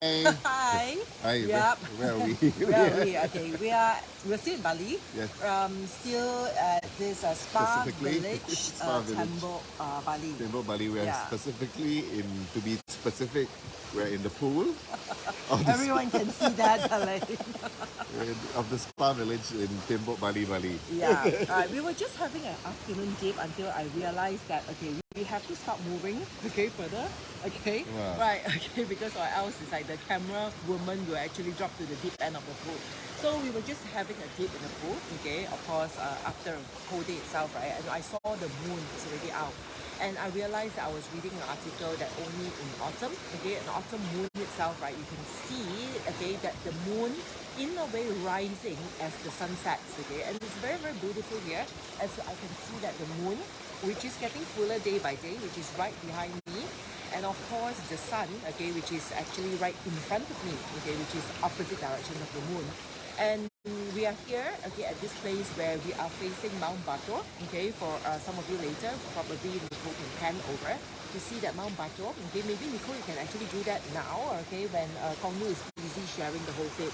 Hi. Hi, Yep. where are we? Where are we? Okay, we're still in Bali. Yes, Still at this spa specifically village, Spa Village, Tembo, Bali. Temple Bali. We are Yeah. specifically to be specific, we're in the pool of the Everyone can see that, like. of the Spa Village in Temple Bali, Bali. Yeah. We were just having an afternoon dip until I realized that okay, we have to start moving. Okay, further. Okay. Wow. Right. Okay, because or else it's like the camera woman will actually drop to the deep end of the pool. So we were just having a dip in the pool. Okay. Of course, after a whole day itself, right? And I saw the moon is already out. And I realized that I was reading an article that only in autumn, okay, an autumn moon itself, right, you can see, okay, that the moon in a way rising as the sun sets, okay, and it's very, very beautiful here as I can see that the moon, which is getting fuller day by day, which is right behind me, and of course the sun, okay, which is actually right in front of me, okay, which is opposite direction of the moon. And we are here, okay, at this place where we are facing Mount Batur, okay, for some of you later, probably Nicole can pan over to see that Mount Batur, okay, maybe Nicole, you can actually do that now, okay, when Kong Yu is busy sharing the whole fit.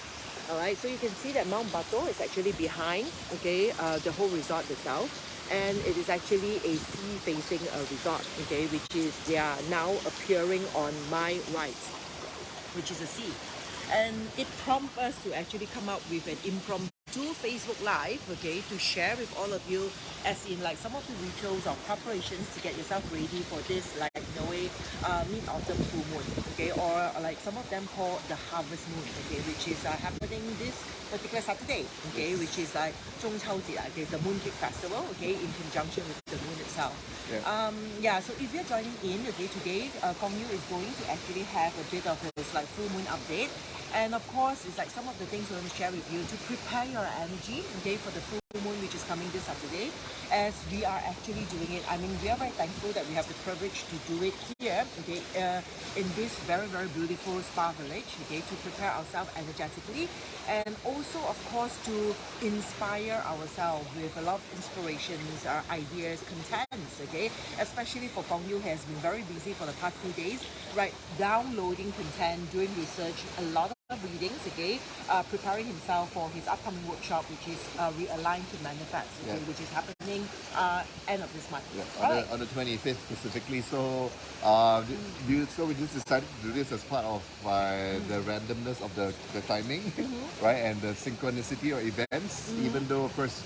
All right, so you can see that Mount Batur is actually behind, okay, the whole resort itself. And it is actually a sea-facing resort, okay, which is, they are now appearing on my right, which is a sea. And it prompts us to actually come up with an impromptu Facebook Live, okay, to share with all of you, as in like some of the rituals or preparations to get yourself ready for this, like in a way, mid-autumn full moon, okay, or like some of them call the harvest moon, okay, which is happening this particular Saturday, okay, which is like 中秋节, okay, it's the Mooncake Festival, okay, in conjunction with the moon itself. Yeah. So if you're joining in, okay, today, Kong Yu is going to actually have a bit of his like full moon update. And of course, it's like some of the things we want to share with you to prepare your energy, okay, for the full moon, which is coming this Saturday, as we are actually doing it. I mean, we are very thankful that we have the privilege to do it here, okay, in this very, very beautiful spa village, okay, to prepare ourselves energetically, and also, of course, to inspire ourselves with a lot of inspirations, ideas, contents, okay, especially for Kong Yu, has been very busy for the past few days, right, downloading content, doing research, a lot of readings, okay, preparing himself for his upcoming workshop, which is Realign to Manifest, okay, which is happening end of this month. Yeah, on the 25th specifically. So, so we just decided to do this as part of the randomness of the timing, right, and the synchronicity or events. Even though, of course,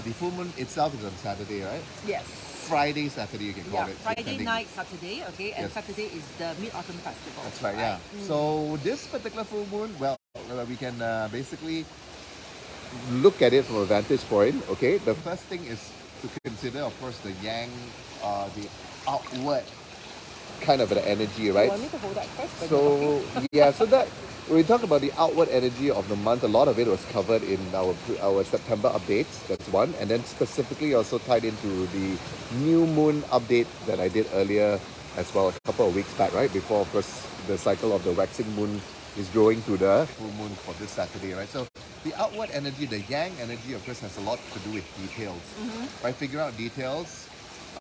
the full moon itself is on Saturday, right? Yes. Friday, Saturday, you can call Yeah, it. Friday depending. night, Saturday, okay, and Yes. Saturday is the Mid-Autumn Festival. That's right, yeah. So this particular full moon, well, we can basically look at it from a vantage point. Okay, the first thing is to consider, of course, the yang, the outward kind of an energy, You right? want me to hold that first? When you're So talking? yeah, so that when we talk about the outward energy of the month, a lot of it was covered in our September updates. That's one, and then specifically also tied into the new moon update that I did earlier as well, a couple of weeks back, right? Before, of course, the cycle of the waxing moon is going to the full moon for this Saturday, right? So the outward energy, the yang energy, of course, has a lot to do with details, right? Figure out details,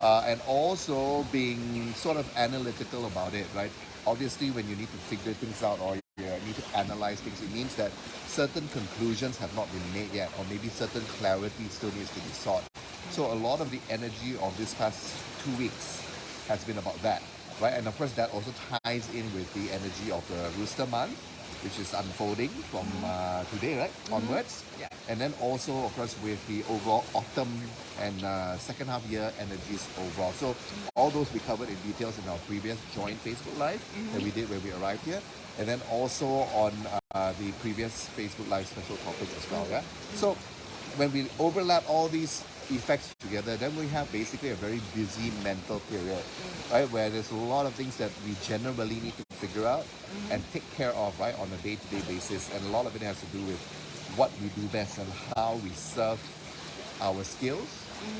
and also being sort of analytical about it, right? Obviously, when you need to figure things out or you need to analyze things, it means that certain conclusions have not been made yet, or maybe certain clarity still needs to be sought. So a lot of the energy of this past 2 weeks has been about that, right? And of course, that also ties in with the energy of the rooster month, which is unfolding from today, right, onwards. Yeah. And then also, of course, with the overall autumn and second half year energies overall. So all those we covered in details in our previous joint Facebook Live that we did when we arrived here. And then also on the previous Facebook Live special topic as well, yeah? So when we overlap all these effects together, then we have basically a very busy mental period, right? Where there's a lot of things that we generally need to figure out and take care of, right, on a day-to-day basis. And a lot of it has to do with what we do best and how we serve our skills,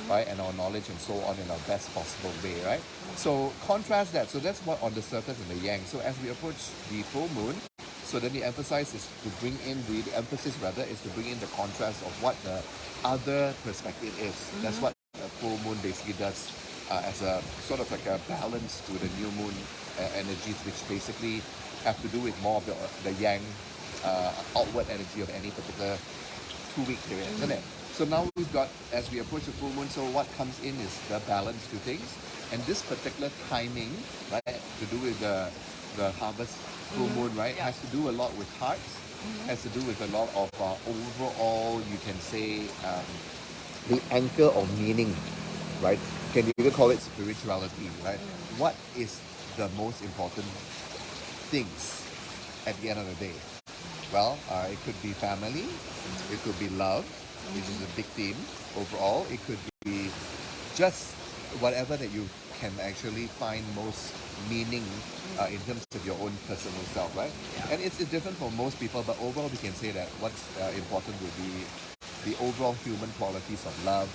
right, and our knowledge and so on in our best possible way, right? So contrast that. So that's what on the surface and the yang. So as we approach the full moon, so then the emphasis is to bring in the emphasis rather is to bring in the contrast of what the other perspective is. That's what a full moon basically does as a sort of like a balance to the new moon energies, which basically have to do with more of the yang outward energy of any particular 2-week period, isn't it? So now we've got, as we approach the full moon, so what comes in is the balance to things. And this particular timing, right, to do with the harvest full moon, right, has to do a lot with hearts, has to do with a lot of overall, you can say, the anchor or meaning, right? Can you even call it spirituality, right? What is the most important things at the end of the day? Well, it could be family, it could be love, which is a big theme overall. It could be just whatever that you can actually find most meaning in terms of your own personal self, right? Yeah. And it's different for most people, but overall we can say that what's important would be the overall human qualities of love,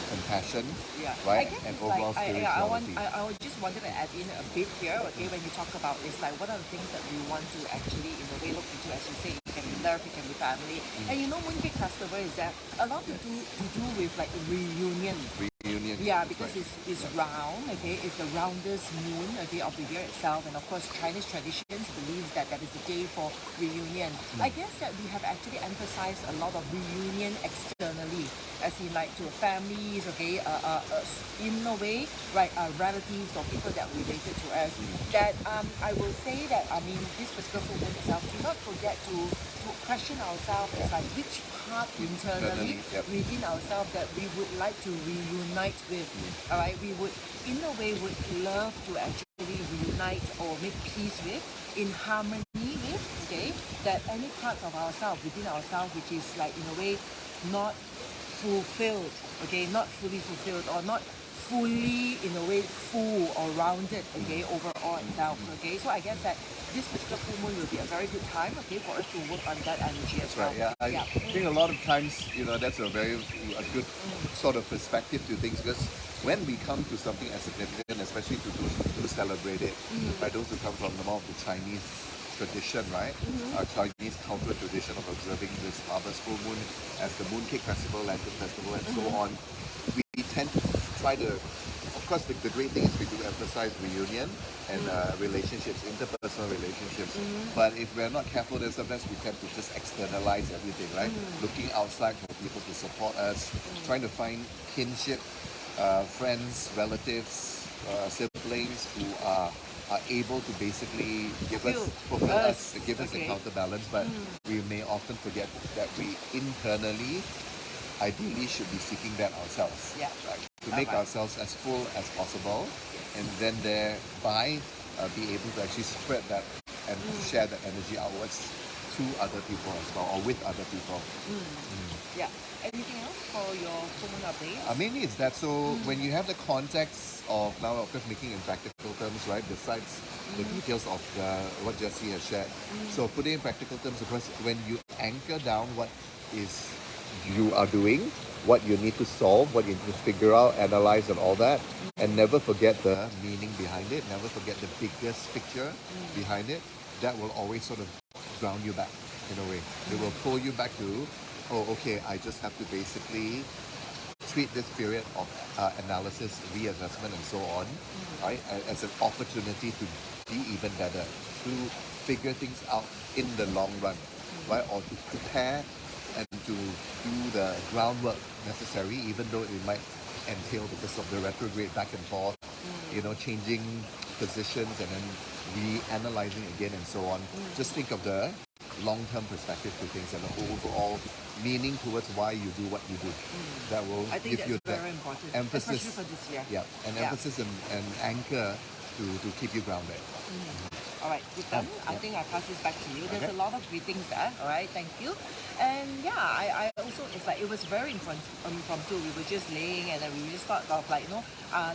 compassion, right? I guess And it's overall spirituality. I just wanted to add in a bit here, okay, when you talk about it's like what are the things that we want to actually in a way look into, as you say, it can be love, it can be family. And you know, Mooncake Festival is that a lot to do with like reunion. Reunion. Yeah, that's because right. it's round, okay, it's the roundest moon, okay, of the year itself, and of course Chinese traditions believes that that is the day for reunion. I guess that we have actually emphasized a lot of reunion externally, as in like to families, okay, in a way, right, relatives or people that related to us. That I will say that I mean this particular full moon itself, do not forget to question ourselves as like which part internally within ourselves that we would like to reunite with. All right, we would in a way would love to actually reunite or make peace with, in harmony with, okay, that any parts of ourselves within ourselves which is like in a way not fulfilled, okay, not fully fulfilled or not fully in a way full or rounded, okay, overall itself, okay. So I guess that this particular full moon will be a very good time, okay, for us to work on that energy as well. Right, yeah. I think a lot of times, that's a good sort of perspective to things, because when we come to something as significant, especially to those who celebrate it, right, those who come from the more of the Chinese tradition, right, Chinese cultural tradition of observing this harvest full moon as the Mooncake Festival, Lantern Festival, and so on, we tend to try to, of course, the great thing is we do emphasize reunion and relationships, interpersonal relationships. But if we're not careful, then sometimes we tend to just externalize everything, right? Looking outside for people to support us, trying to find kinship, friends, relatives, siblings who are able to basically fulfill us, give us a counterbalance. But we may often forget that we internally ideally should be seeking that ourselves, right? To make ourselves as full as possible, and then thereby be able to actually spread that and share that energy outwards to other people as well, or with other people. Yeah. Anything else for your full moon update? Mainly it's that. So when you have the context of now, of course, making in practical terms, right? Besides the details of what Jessie has shared. So putting in practical terms, of course, when you anchor down what is you are doing, what you need to solve, what you need to figure out, analyze, and all that, and never forget the meaning behind it. Never forget the biggest picture behind it. That will always sort of ground you back in a way. It will pull you back to, oh, okay, I just have to basically treat this period of analysis, reassessment, and so on, right, as an opportunity to be even better, to figure things out in the long run, right, or to prepare and to do the groundwork necessary, even though it might entail because of the retrograde back and forth, changing positions and then reanalyzing again and so on. Just think of the long-term perspective to things and the overall meaning towards why you do what you do. That will give you that important, emphasis, especially for this year. Emphasis and anchor to keep you grounded. All right, good done. I think I pass this back to you. There's a lot of greetings there. All right, thank you. And yeah, I also, it's like, it was very impromptu. We were just laying and then we just thought of like,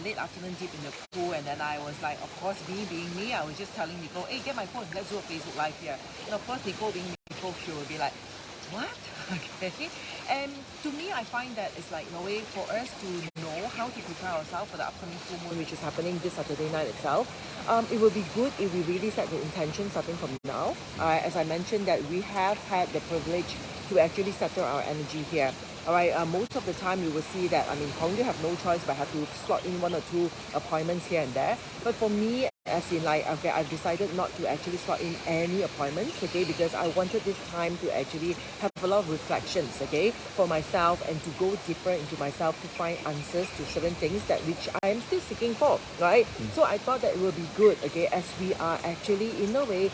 late afternoon dip in the pool. And then I was like, of course, me being me, I was just telling Nicole, hey, get my phone, let's do a Facebook Live here. And of course, Nicole being Nicole, she will be like, what? Okay. And to me, I find that it's like in a way for us to know how to prepare ourselves for the upcoming full moon, which is happening this Saturday night itself. It will be good if we really set the intention starting from now. As I mentioned, that we have had the privilege to actually settle our energy here. All right, most of the time you will see that, I mean, probably have no choice but have to slot in 1 or 2 appointments here and there. But for me, as in like, okay, I've decided not to actually slot in any appointments, okay, because I wanted this time to actually have a lot of reflections, okay, for myself and to go deeper into myself to find answers to certain things that which I am still seeking for, right? So I thought that it would be good, okay, as we are actually in a way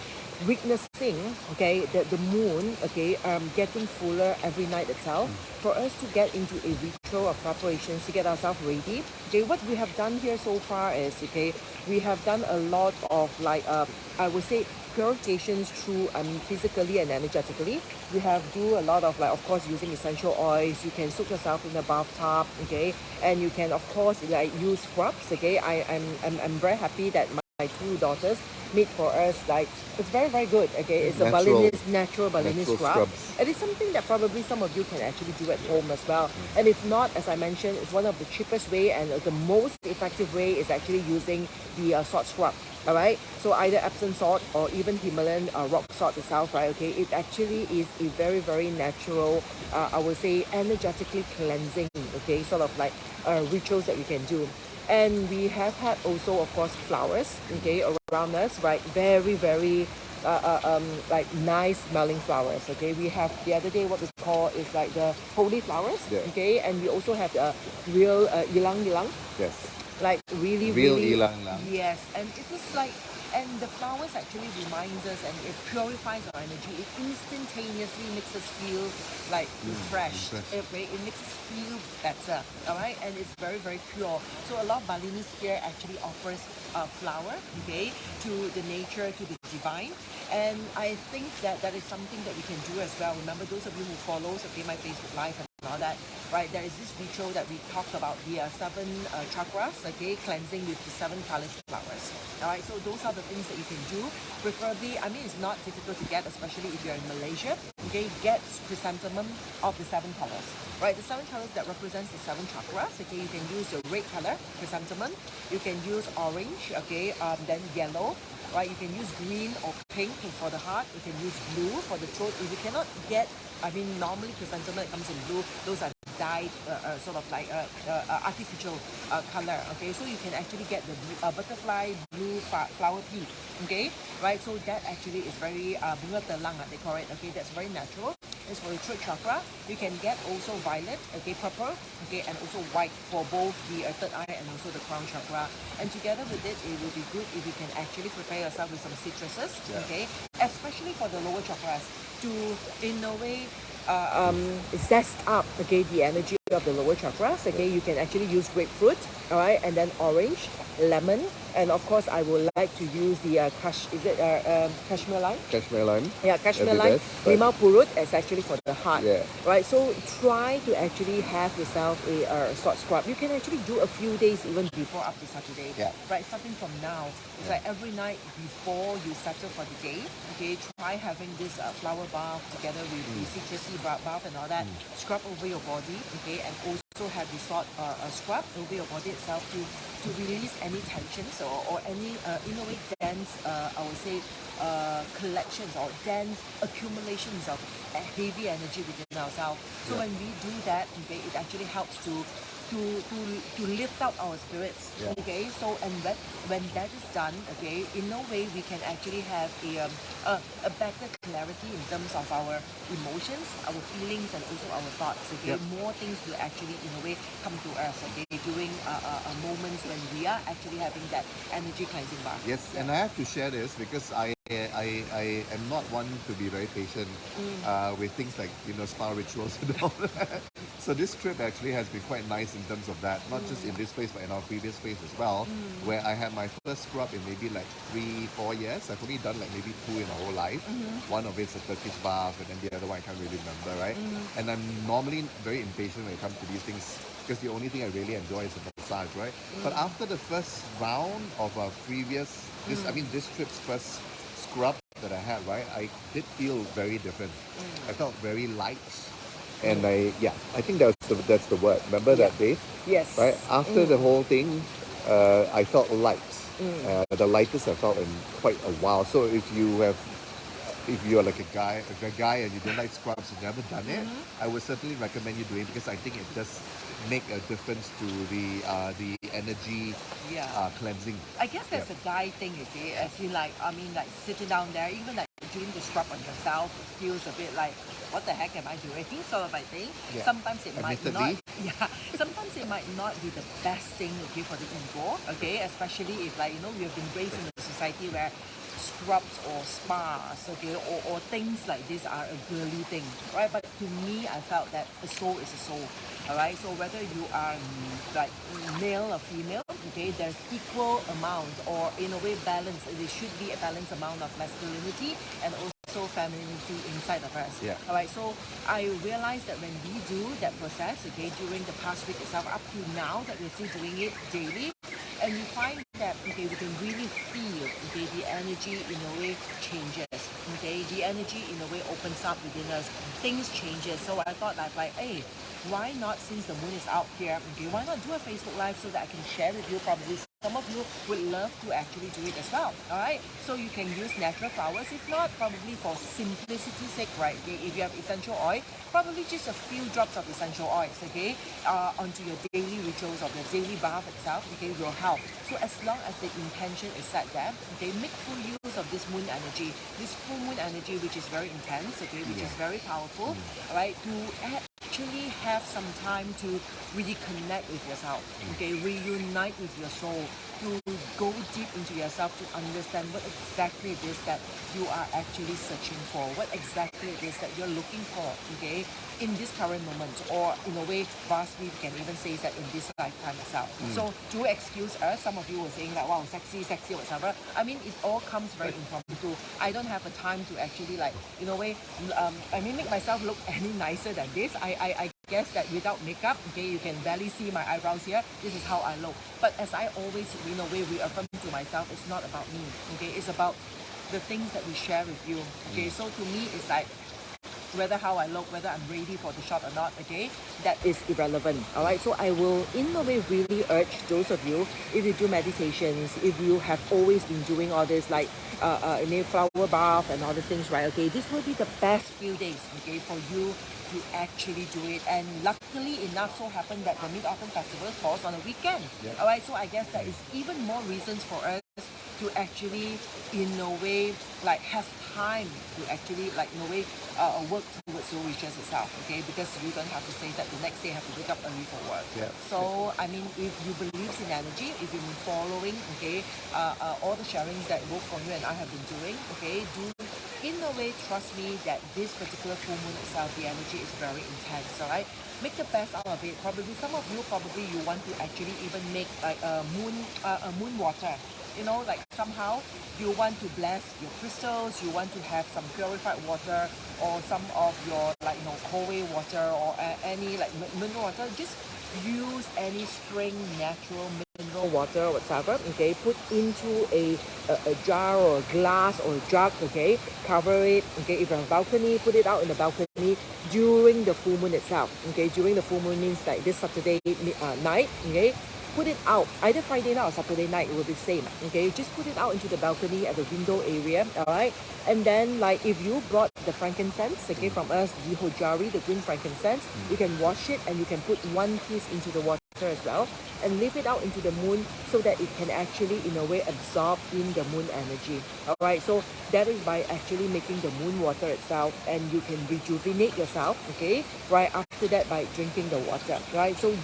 witnessing, okay, the moon, okay, getting fuller every night itself, for us to get into a ritual of preparations to get ourselves ready. Okay, what we have done here so far is, okay, we have done a lot of like, I would say, purifications through, physically and energetically. We have do a lot of like, of course, using essential oils. You can soak yourself in the bathtub, okay, and you can, of course, like use scrubs, okay. I'm very happy that my two daughters made for us, like, it's very very good, okay. It's a Balinese, natural Balinese scrub. scrubs. It is something that probably some of you can actually do at home as well. And if not, as I mentioned, it's one of the cheapest way and the most effective way is actually using the salt scrub. All right, so either Epsom salt or even Himalayan rock salt itself, right? Okay, it actually is a very very natural, I would say, energetically cleansing, okay, sort of like rituals that we can do. And we have had also, of course, flowers, okay, around us, right? Very very like nice smelling flowers, okay. We have the other day what we call is like the holy flowers, Yeah. okay, and we also have the real ylang ylang, Yes. like really Real really ylang ylang. yes. And it is like, and the flowers actually reminds us and it purifies our energy. It instantaneously makes us feel like refreshed, refreshed. okay? It makes us feel better, all right, and it's very very pure. So a lot of Balinese here actually offers flower, okay, to the nature, to the divine. And I think that that is something that we can do as well. Remember, those of you who follows, okay, my Facebook live and all that, right, there is this ritual that we talked about, the seven chakras, okay, cleansing with the seven colors flowers. All right, so those are the things that you can do. Preferably, I mean, it's not difficult to get, especially if you're in Malaysia, okay, get chrysanthemum of the seven colors, right? The seven colors that represents the seven chakras, okay. You can use the red color chrysanthemum, you can use orange, okay, then yellow, right? You can use green or pink for the heart. You can use blue for the throat. If you cannot get, I mean, normally chrysanthemum comes in blue. Those are dyed, sort of like artificial color. Okay, so you can actually get the butterfly blue flower pea. Okay, right? So that actually is very bunga telang, they call it. Okay, that's very natural. It's for the throat chakra. You can get also violet, okay, purple, okay, and also white for both the third eye and also the crown chakra. And together with it, it will be good if you can actually prepare yourself with some citruses, okay, especially for the lower chakras to, in a way, zest up, okay, the energy of the lower chakras. Okay, you can actually use grapefruit, all right, and then orange, lemon, and of course I would like to use the Kashmir lime? Cashmere lime. Yeah, Kashmir That'd be lime. best, but- Limau purut is actually for the heart. Yeah. Right. So try to actually have yourself a salt scrub. You can actually do a few days even before up to Saturday. Yeah. Right. Starting from now, it's like every night before you settle for the day. Okay. Try having this flower bath together with the citrusy bath and all that. Scrub over your body. Okay, and also have the salt scrub over your body itself to release any tensions or any in a way dense, I would say, collections or dense accumulations of heavy energy within ourselves. So when we do that, okay, it actually helps to lift up our spirits. Yeah. Okay, so and when that is done, okay, in no way we can actually have a better clarity in terms of our emotions, our feelings, and also our thoughts. Okay, Yep. more things will actually in a way come to us. Okay, during moments when we are actually having that energy cleansing bath. Yes, and I have to share this because I am not one to be very patient with things like, you know, spa rituals and all that. So this trip actually has been quite nice in terms of that, not just in this place but in our previous place as well, where I had my first scrub in maybe like 3-4 years. I've only done like maybe 2 in a whole life. One of it's a Turkish bath and then the other one I can't really remember, right? And I'm normally very impatient when it comes to these things because the only thing I really enjoy is the massage, right? But after the first round of our previous, this trip's first scrub that I had, right, I did feel very different. I felt very light. And I think that's the word. Remember that day? Yes. Right? After the whole thing, I felt light. The lightest I felt in quite a while. So if if you're like a guy, and you don't like scrubs, you've never done it, I would certainly recommend you doing it because I think it does make a difference to the energy Yeah. cleansing. I guess Yeah. that's a guy thing, you see. As you like, I mean, like sitting down there, even like doing the scrub on yourself, it feels a bit like, what the heck am I doing? Sort of, I think. Yeah. Sometimes it might not. Admittedly. Yeah. Sometimes it might not be the best thing, okay, for the ego. Okay, especially if like we have been raised in a society where scrubs or spas, okay, or things like this are a girly thing, right? But to me, I felt that a soul is a soul, all right? So whether you are like male or female, okay, there's equal amount or in a way balance. There should be a balanced amount of masculinity and also femininity inside of us. Yeah. All right. So I realized that when we do that process, okay, during the past week itself, up to now that we're still doing it daily, and we find that okay, we can really feel okay the energy in a way changes. Okay, the energy in a way opens up within us. Things changes. So I thought like, hey, why not, since the moon is out here, okay, why not do a Facebook Live so that I can share with you? Probably some of you would love to actually do it as well, all right? So you can use natural flowers. If not, probably for simplicity's sake, right, okay, if you have essential oil, probably just a few drops of essential oils, okay, onto your daily rituals of your daily bath itself, okay, will help. So as long as the intention is set there, okay, make full use of this moon energy, this full moon energy, which is very intense, okay, which is very powerful, all right, to actually have some time to really connect with yourself, okay, reunite with your soul, to go deep into yourself to understand what exactly it is that you are actually searching for, what exactly it is that you're looking for, okay, in this current moment, or in a way, vastly, we can even say that in this lifetime itself. So do excuse us. Some of you were saying that, wow, sexy, whatever. I mean, it all comes very impromptu. I don't have a time to actually like, in a way, I mean, make myself look any nicer than this. I guess that without makeup, okay, you can barely see my eyebrows here. This is how I look. But as I always, in a way, reaffirm to myself, it's not about me, okay? It's about the things that we share with you, okay? So to me, it's like, whether how I look, whether I'm ready for the shot or not, okay, that is irrelevant, all right? So I will, in a way, really urge those of you, if you do meditations, if you have always been doing all this, like, in a flower bath and all the things, right, okay, this will be the best few days, okay, for you to actually do it. And luckily enough, so happened that the Mid-Autumn Festival falls on a weekend, all right? So I guess that is even more reasons for us to actually, in a way, like have time to actually, like in a way, work towards your wishes itself, okay? Because you don't have to say that the next day have to wake up early for work. Yeah. So, I mean, if you believe in energy, if you've been following, okay, all the sharings that both from you and I have been doing, okay, do in a way trust me that this particular full moon itself, the energy is very intense, all right? Make the best out of it. Probably some of you, probably you want to actually even make like a moon water. You know, like somehow you want to bless your crystals, you want to have some purified water or some of your like Koei water or any like mineral water. Just use any spring natural mineral water or whatever, okay, put into a jar or a glass or a jug, okay, cover it, okay, if you have a balcony, put it out in the balcony during the full moon itself, okay. During the full moon means like this Saturday night, okay, put it out either Friday night or Saturday night, it will be the same, okay. Just put it out into the balcony at the window area, all right. And then like if you brought the frankincense, okay, from us, the hojari, the green frankincense, you can wash it and you can put one piece into the water as well and leave it out into the moon so that it can actually in a way absorb in the moon energy, all right. So that is by actually making the moon water itself, and you can rejuvenate yourself, okay, right after that by drinking the water, right. So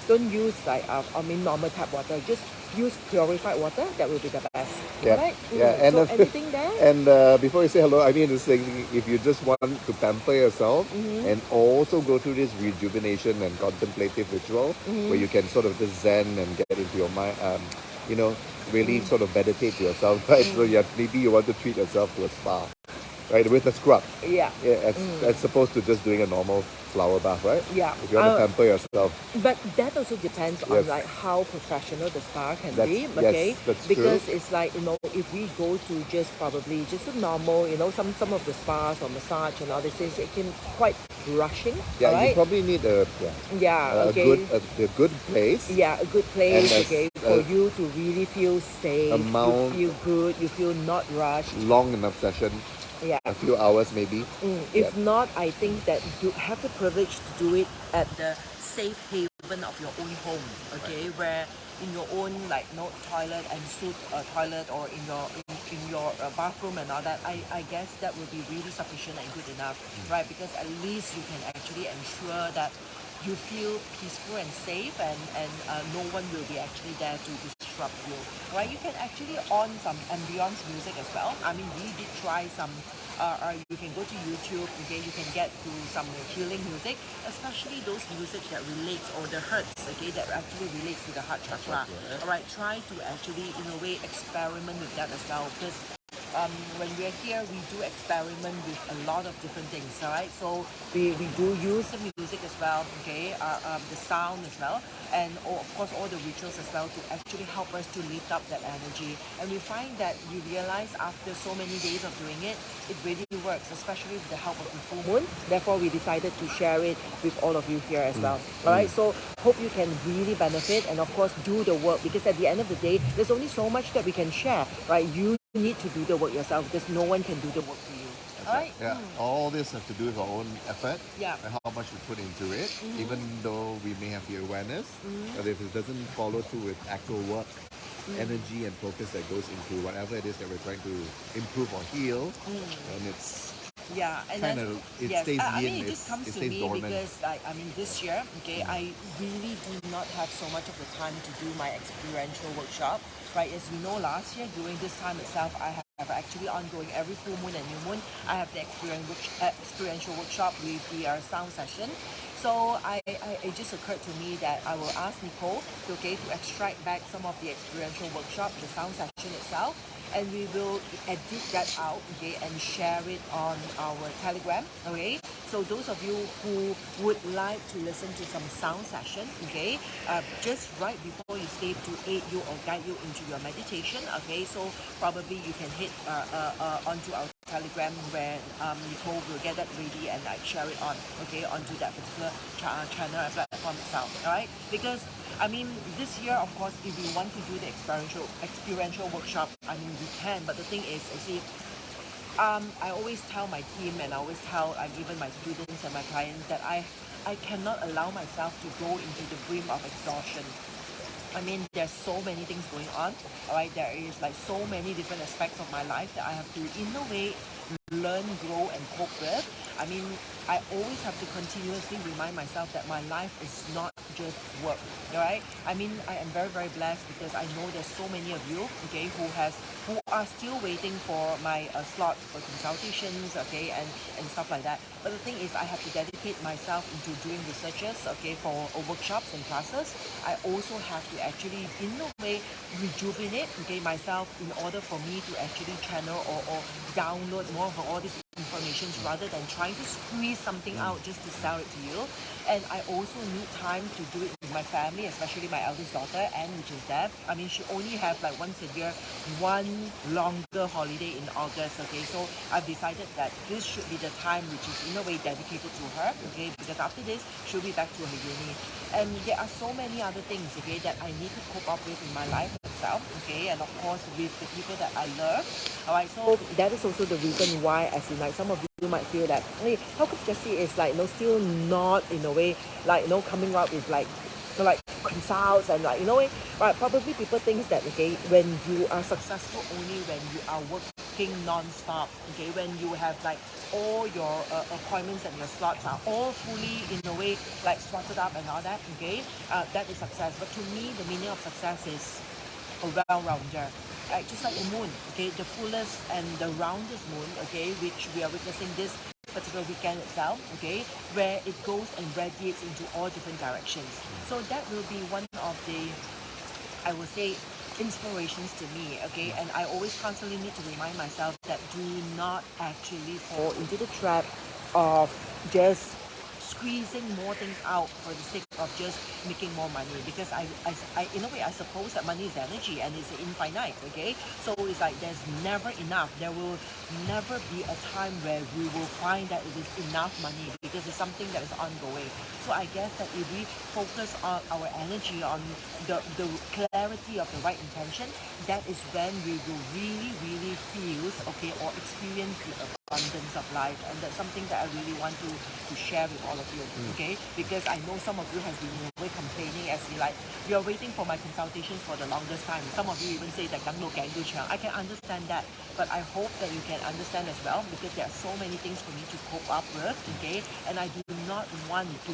don't use like normal tap water, just use purified water. That will be the best. Yeah. All right. Yeah. And so anything there? And before you say hello, I mean, this thing, if you just want to pamper yourself and also go through this rejuvenation and contemplative ritual where you can sort of just zen and get into your mind, really sort of meditate to yourself, right? So maybe you want to treat yourself to a spa, right, with a scrub. Yeah. As opposed to just doing a normal flower bath, right? Yeah. If you want to pamper yourself. But that also depends on like how professional the spa can be, okay? Yes, that's because true. it's like, if we go to just probably just a normal, some of the spas or massage and all these things, it can quite rushing. Yeah, right? you probably need a good place. Yeah, a good place, And okay, for you to really feel safe, amount- you feel good, you feel not rushed. Long enough session. Yeah. a few hours maybe. If not, I think that you have the privilege to do it at the safe haven of your own home, okay, where in your own like toilet and suit toilet, or in your bathroom and all that. I guess that will be really sufficient and good enough, right? Because at least you can actually ensure that you feel peaceful and safe, and no one will be actually there to disrupt you, right? You can actually on some ambience music as well. I mean, we did try some you can go to YouTube, okay, you can get to some healing music, especially those music that relates, or the hertz, okay, that actually relates to the heart chakra. All right, try to actually in a way experiment with that as well, because when we're here, we do experiment with a lot of different things, all right? So we do use the music as well, okay, the sound as well, and of course all the rituals as well to actually help us to lift up that energy. And we find that we realize after so many days of doing it, it really works, especially with the help of the full moon. Therefore, we decided to share it with all of you here as well. All right, so hope you can really benefit, and of course do the work, because at the end of the day, there's only so much that we can share, right? You need to do the work yourself, because no one can do the work for you. That's All right? Yeah, all this have to do with our own effort Yeah. and how much we put into it, even though we may have the awareness, but if it doesn't follow through with actual work, energy and focus that goes into whatever it is that we're trying to improve or heal, and it's Yeah, and kind then of, it yes, stays I yin, mean it just comes it to stays me dormant. because I mean this year, okay, I really do not have so much of the time to do my experiential workshop, right? As you know, last year during this time itself, I have actually ongoing every full moon and new moon. I have the experiential workshop with the sound session. So it just occurred to me that I will ask Nicole, okay, to extract back some of the experiential workshop, the sound session itself, and we will edit that out, okay, and share it on our Telegram, okay. So those of you who would like to listen to some sound session, okay, just right before you sleep to aid you or guide you into your meditation, okay. So probably you can hit onto our Telegram, where Nicole will get that ready and like share it on, okay, onto that particular channel and platform itself, all right? Because I mean, this year, of course, if we want to do the experiential workshop, I mean, we can. But the thing is, you see, I always tell my team, and I always tell even my students and my clients that I cannot allow myself to go into the brim of exhaustion. I mean, there's so many things going on, all right? There is like so many different aspects of my life that I have to, in a way, learn, grow, and cope with. I mean, I always have to continuously remind myself that my life is not just work, all right? I mean, I am very, very blessed because I know there's so many of you, okay, who are still waiting for my slots for consultations, okay, and stuff like that. But the thing is, I have to dedicate myself into doing researches, okay, for workshops and classes. I also have to actually, in a way, rejuvenate, okay, myself in order for me to actually channel or download more of all these information rather than trying to squeeze something out just to sell it to you. And I also need time to do it with my family, especially my eldest daughter, Anne, which is there. I mean, she only have like once a year, one longer holiday in August, okay? So I've decided that this should be the time which is in a way dedicated to her, okay? Because after this, she'll be back to her uni. And there are so many other things, okay, that I need to cope up with in my life itself, okay? And of course, with the people that I love. All right, so that is also the reason why, as in like some of you might feel that, hey, how come Jessie is like, still not in a way, like, coming up with like, like consults and like, right? Probably people think that, okay, when you are successful only when you are working non-stop, okay, when you have like all your appointments and your slots are all fully in a way like slotted up and all that, okay, that is success. But to me, the meaning of success is a well-rounder. Right, just like the moon, okay, the fullest and the roundest moon, okay, which we are witnessing this particular weekend itself, okay, where it goes and radiates into all different directions. So that will be one of the, I would say, inspirations to me, okay, and I always constantly need to remind myself that do not actually fall into the trap of just squeezing more things out for the sake of just making more money, because I in a way I suppose that money is energy and it's infinite, okay, so it's like there's never enough. There will never be a time where we will find that it is enough money, because it's something that is ongoing. So I guess that if we focus on our energy on the clarity of the right intention, that is when we will really feel, okay, or experience the abundance of life, and that's something that I really want to share with all of you, okay? Because I know some of you has been away complaining as we like, you're waiting for my consultations for the longest time. Some of you even say that I can understand that, but I hope that you can understand as well, because there are so many things for me to cope up with, okay? And I do not want to,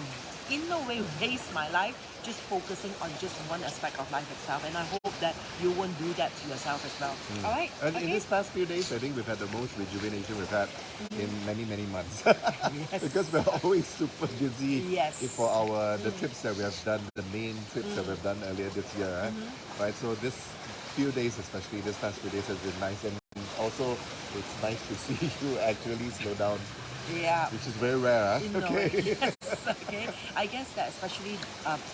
in no way, waste my life just focusing on just one aspect of life itself. And I hope that you won't do that to yourself as well. All right? And in Okay? these past few days, I think we've had the most rejuvenation we've had in many, many months. Yes. Because we're always super busy Yes. for our the trips that we have done, the main trips that we've done earlier this year. Right? So this few days, especially this past few days, has been nice. And also, it's nice to see you actually slow down, Yeah. which is very rare. In a Okay. way, yes, okay. I guess that especially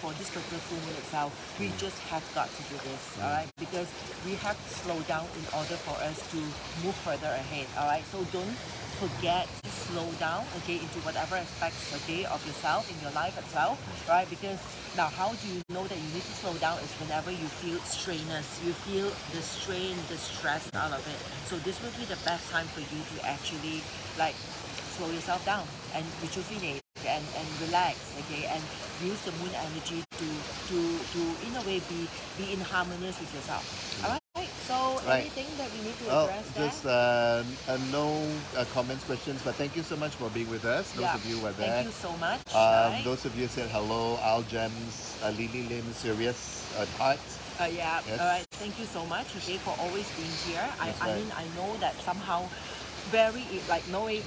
for this particular full moon itself, we just have got to do this, all right? Because we have to slow down in order for us to move further ahead, all right? So don't forget to slow down, okay, into whatever aspects, okay, of yourself in your life itself, right? Because now, how do you know that you need to slow down is whenever you feel strainers, you feel the strain, the stress out of it. So this will be the best time for you to actually like slow yourself down and rejuvenate and relax, okay, and use the moon energy to in a way be in harmonious with yourself. All right. So Right. anything that we need to Oh, address there? just no comments, questions, but thank you so much for being with us. Those of you who were there. Thank you so much. Right? Those of you said hello, Al Gems, Lily Lim, Sirius, Heart. Yeah. Yes. All right. Thank you so much, okay, for always being here. That's I right. mean, I know that somehow very like no way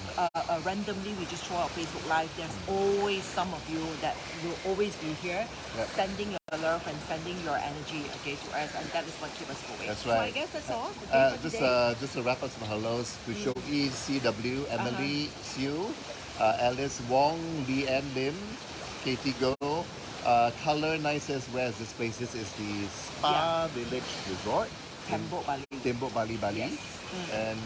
randomly we just throw out Facebook Live. There's always some of you that will always be here, Yep. sending your love and sending your energy, okay, to us, and that is what keeps us going. That's So I right. guess that's all. Okay, for today. Just to wrap up some hellos to Shoei CW, Emily Siu, Alice Wong, Lee Ann Lim, Katie Go. Color Nice says, where is this place? This is the Spa Village Resort in Tembok Bali. Tembok, Bali. Yes. And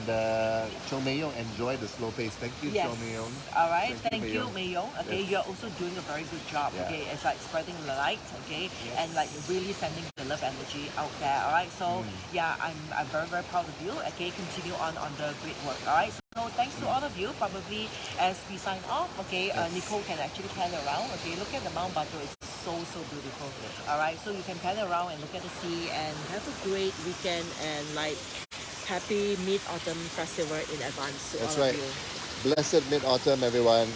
Cho Mei Yong, enjoy the slow pace. Thank you, Yes. Cho Mei Yong. All right. Thank Thank you, you, Mei Mei Yong. Okay, Yes. you're also doing a very good job. Yeah. Okay, it's like spreading the light. Okay, Yes. and like really sending the love energy out there. All right. So yeah, I'm very proud of you. Okay, continue on the great work. All right. So thanks to all of you. Probably as we sign off, okay, Nicole can actually pan around. Okay, look at the Mount Bato. It's so beautiful. All right. So you can pan around and look at the sea and have a great weekend and like happy Mid-Autumn Festival in advance to That's all right. of you. Blessed Mid-Autumn, everyone.